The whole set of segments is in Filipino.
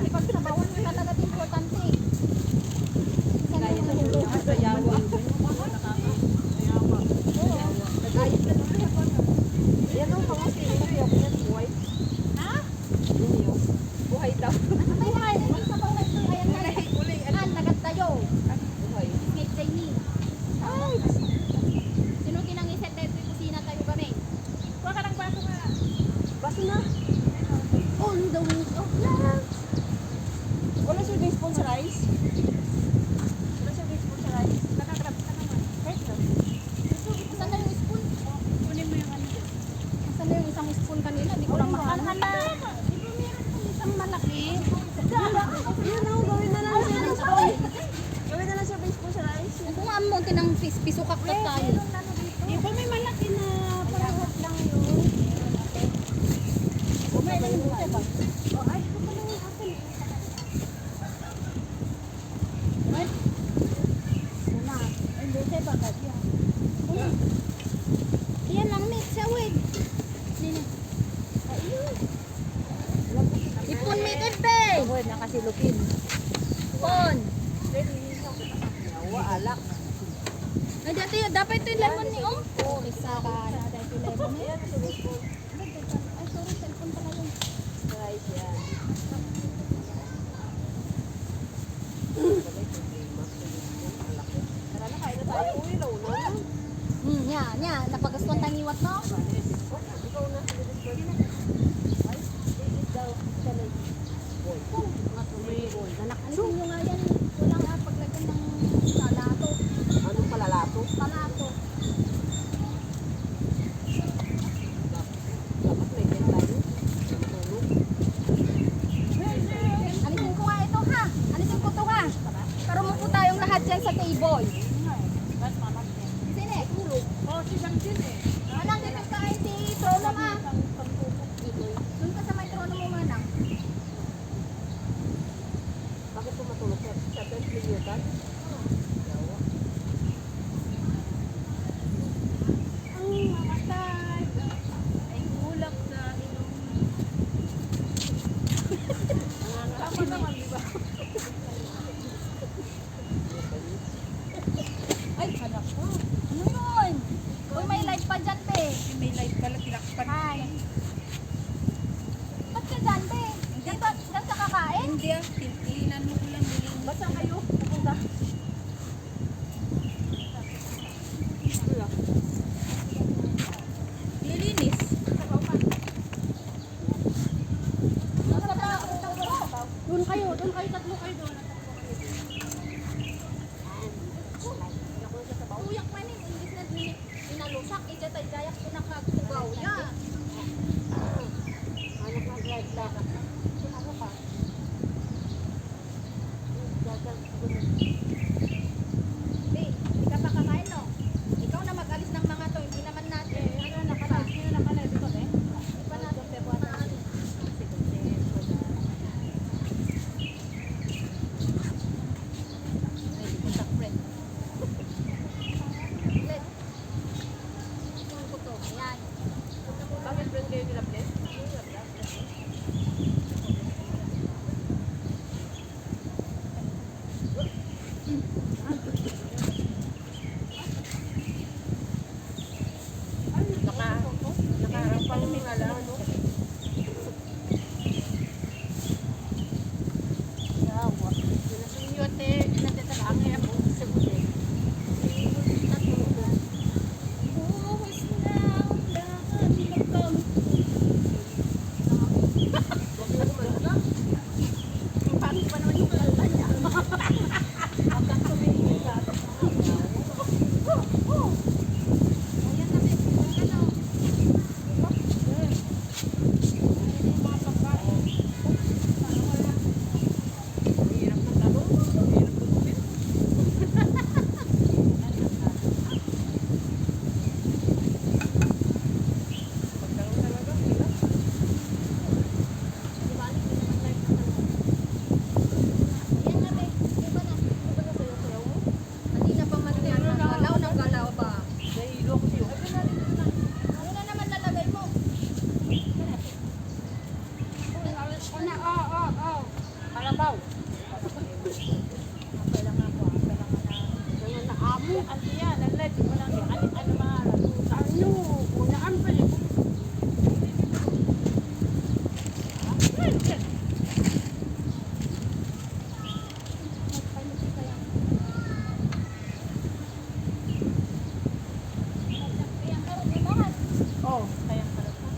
Ipagsabawan mo talaga importante. Kaya na yung sayawa. Yan ang pangasin mo yung buhay. Ha? Buhay daw. Ay, buhay. Sabaw na ito. Ayan na. An, nagat tayo. Buhay. Smith Jamie. Ay. Sino kinangiset na ito yung kusina tayo kami? Kuha ka ng baso nga. Baso na. On the wings of love. Wala siya yung sponsorize? Wala siya yung sponsorize? Nakagrab ka naman. Right na. Saan na yung spoon? Kunin mo yung ano dyan. Saan na yung isang spoon kanina? Di ko lang makakalala. Di ba meron kung isang malaki? Yun ako, gawin na lang siya yung spoon. Gawin na lang siya yung sponsorize. Kung ang monte ng piso kaktat tayo. Di ba may malaki na parahat lang yun? May lang yung buta ba? Ay, ito pala yung akin. What? Wala. Ay, buta ba ka diyan? Yan lang, mate. Sawid. Sino? Ayun. Ipon, mate, ebe! Ipon, nakasilupin. Ipon. Yawa, alak. Ay, dati, dapat ito yung lemon ni Om. Oo, isa ka. Dati ito yung lemon niya. Ay, sorry, cellphone pala yun. Right, yan. Tara na, kain na tayo. Uwi, raw na. Nya, napagastuan tayong iwat, no? Ikaw na. Ay, this daw. Salay. Boy. Alisin nyo nga yan. Walang paglagyan ng kalato. Anong palalato? Kalato. Dapat may din tayo. Alisin ko nga ito, ha? Alisin ko ito, ha? Pero mo po tayong lahat dyan sa table. Sine, tulog. Oo, si Sang Jin eh. Manang, dito kain si Trono, ma. Doon ka sa may Trono mo, manang. Bakit tumatulog ka? Sa 10 million? Ang makatay. Ay, kulak sa ilong. Tama naman, di ba? Ay, anak ko. Ano yun? Uy, may light pa dyan, be. May light pala, tinakpan. Hi. Ba't ka dyan, be? Di ba dyan sa kakain? Hindi ah, tinilan mo ko lang. Basta kayo, pupunta. Lilinis. Doon kayo, tatlo kayo doon. Uyak man eh, imbis na inalusak, ijatay-dayak ko nakagtugaw yan. Anak na glad lang. Ano ka? Hey, hindi ka pa kakain, no? Ikaw na mag-alis ng mga to, hindi naman natin. Ano nakala? Sino nakala dito, eh? Hindi pa natin. sabaw. Jangan nak amu. Antiya, nalat, di mo lang ano mahal. Ano, kunaan pa rin. Oh, kayang harap ka.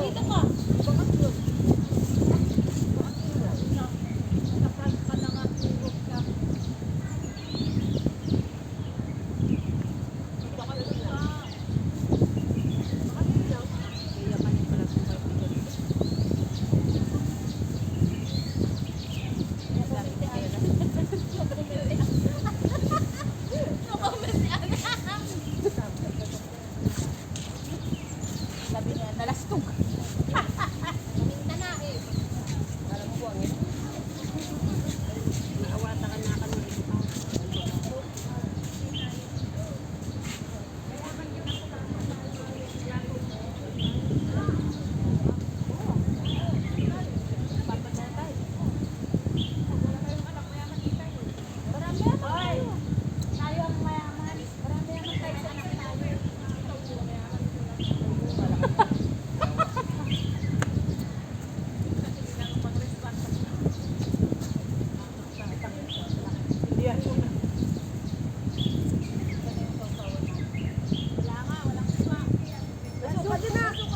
Dito ka. Bakit yun? Nakapag ka na nga tulog ka. Bakit yun na? Bakit yun na? Kaya kanin pala sa kaibigan. Sabi niya, nalastog. Minta na eh. Alam mo buwang eh. Naawata ka na ka nung tayo ang mayaman. Marami naman tayo sa anak tayo. Wala nga, walang isma. Pwede na.